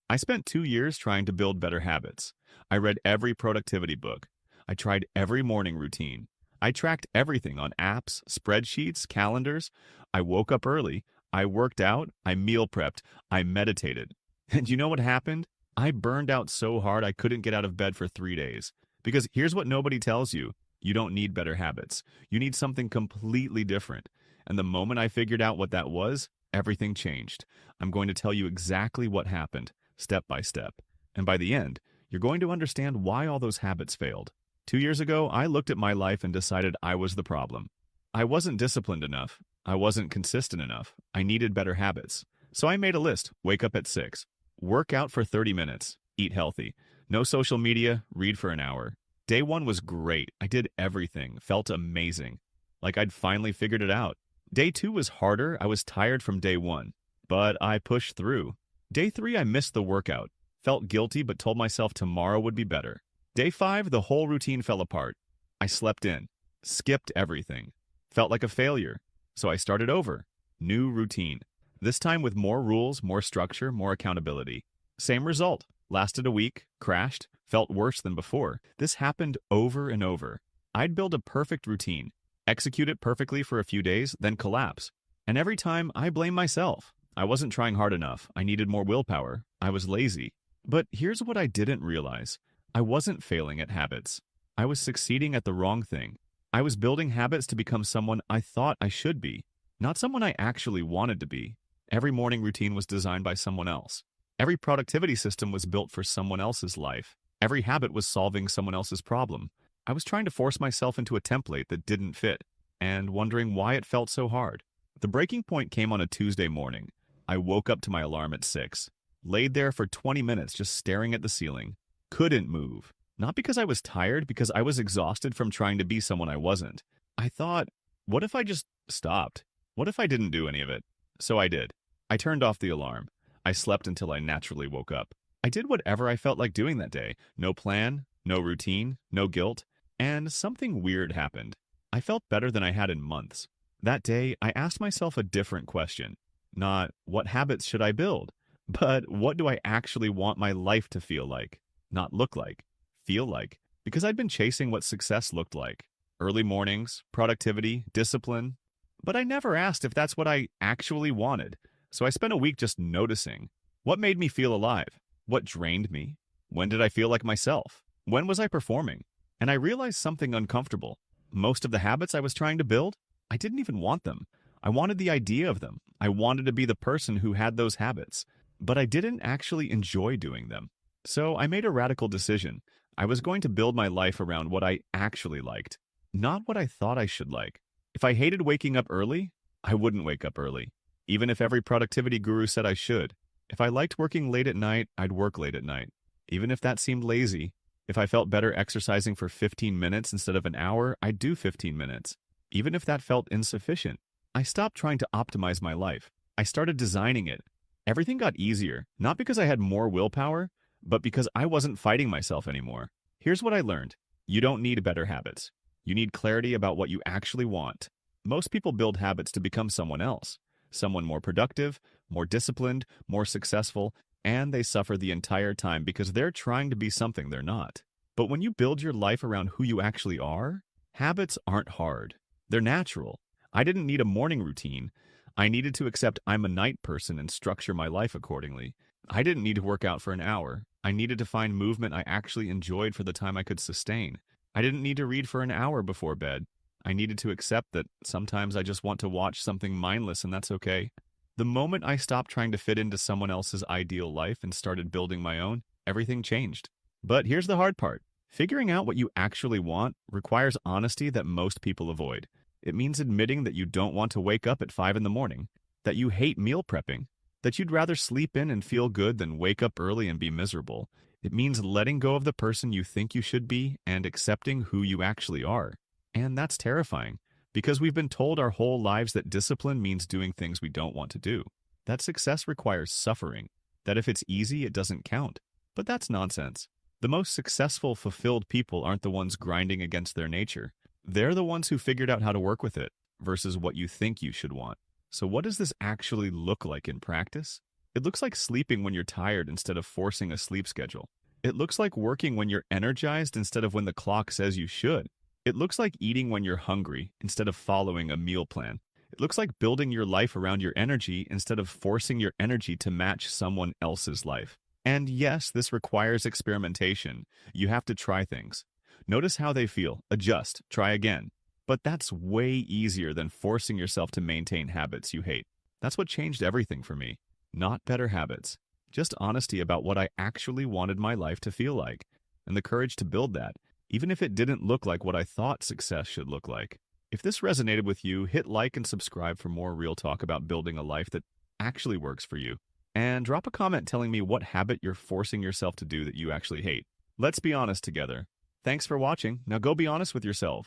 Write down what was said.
I spent 2 years trying to build better habits. I read every productivity book. I tried every morning routine. I tracked everything on apps, spreadsheets, calendars. I woke up early. I worked out. I meal prepped. I meditated. And you know what happened? I burned out so hard I couldn't get out of bed for 3 days. Because here's what nobody tells you: you don't need better habits. You need something completely different. And the moment I figured out what that was, everything changed. I'm going to tell you exactly what happened, step by step. And by the end, you're going to understand why all those habits failed. 2 years ago, I looked at my life and decided I was the problem. I wasn't disciplined enough. I wasn't consistent enough. I needed better habits. So I made a list: wake up at 6, work out for 30 minutes, eat healthy, no social media, read for an hour. Day one was great. I did everything, felt amazing, like I'd finally figured it out. Day two was harder. I was tired from day one, but I pushed through. Day three, I missed the workout, felt guilty, but told myself tomorrow would be better. Day five, the whole routine fell apart. I slept in, skipped everything, felt like a failure. So I started over. New routine. This time with more rules, more structure, more accountability. Same result. Lasted a week, crashed, felt worse than before. This happened over and over. I'd build a perfect routine, execute it perfectly for a few days, then collapse. And every time, I blame myself. I wasn't trying hard enough. I needed more willpower. I was lazy. But here's what I didn't realize. I wasn't failing at habits. I was succeeding at the wrong thing. I was building habits to become someone I thought I should be, not someone I actually wanted to be. Every morning routine was designed by someone else. Every productivity system was built for someone else's life. Every habit was solving someone else's problem. I was trying to force myself into a template that didn't fit, and wondering why it felt so hard. The breaking point came on a Tuesday morning. I woke up to my alarm at 6, laid there for 20 minutes just staring at the ceiling. Couldn't move. Not because I was tired, because I was exhausted from trying to be someone I wasn't. I thought, what if I just stopped? What if I didn't do any of it? So I did. I turned off the alarm. I slept until I naturally woke up. I did whatever I felt like doing that day. No plan, no routine, no guilt. And something weird happened. I felt better than I had in months. That day, I asked myself a different question. Not, what habits should I build? But what do I actually want my life to feel like? Not look like. Feel like. Because I'd been chasing what success looked like. Early mornings, productivity, discipline. But I never asked if that's what I actually wanted. So I spent a week just noticing. What made me feel alive? What drained me? When did I feel like myself? When was I performing? And I realized something uncomfortable. Most of the habits I was trying to build, I didn't even want them. I wanted the idea of them. I wanted to be the person who had those habits. But I didn't actually enjoy doing them. So I made a radical decision. I was going to build my life around what I actually liked, not what I thought I should like. If I hated waking up early, I wouldn't wake up early, even if every productivity guru said I should. If I liked working late at night, I'd work late at night, even if that seemed lazy. If I felt better exercising for 15 minutes instead of an hour, I'd do 15 minutes, even if that felt insufficient. I stopped trying to optimize my life. I started designing it. Everything got easier, not because I had more willpower, but because I wasn't fighting myself anymore. Here's what I learned. You don't need better habits. You need clarity about what you actually want. Most people build habits to become someone else, someone more productive, more disciplined, more successful, and they suffer the entire time because they're trying to be something they're not. But when you build your life around who you actually are, habits aren't hard. They're natural. I didn't need a morning routine. I needed to accept I'm a night person and structure my life accordingly. I didn't need to work out for an hour. I needed to find movement I actually enjoyed for the time I could sustain. I didn't need to read for an hour before bed. I needed to accept that sometimes I just want to watch something mindless and that's okay. The moment I stopped trying to fit into someone else's ideal life and started building my own, everything changed. But here's the hard part. Figuring out what you actually want requires honesty that most people avoid. It means admitting that you don't want to wake up at 5 in the morning, that you hate meal prepping, that you'd rather sleep in and feel good than wake up early and be miserable. It means letting go of the person you think you should be and accepting who you actually are. And that's terrifying, because we've been told our whole lives that discipline means doing things we don't want to do, that success requires suffering, that if it's easy, it doesn't count. But that's nonsense. The most successful, fulfilled people aren't the ones grinding against their nature. They're the ones who figured out how to work with it versus what you think you should want. So what does this actually look like in practice? It looks like sleeping when you're tired instead of forcing a sleep schedule. It looks like working when you're energized instead of when the clock says you should. It looks like eating when you're hungry instead of following a meal plan. It looks like building your life around your energy instead of forcing your energy to match someone else's life. And yes, this requires experimentation. You have to try things. Notice how they feel, adjust, try again. But that's way easier than forcing yourself to maintain habits you hate. That's what changed everything for me. Not better habits, just honesty about what I actually wanted my life to feel like, and the courage to build that, even if it didn't look like what I thought success should look like. If this resonated with you, hit like and subscribe for more real talk about building a life that actually works for you. And drop a comment telling me what habit you're forcing yourself to do that you actually hate. Let's be honest together. Thanks for watching. Now go be honest with yourself.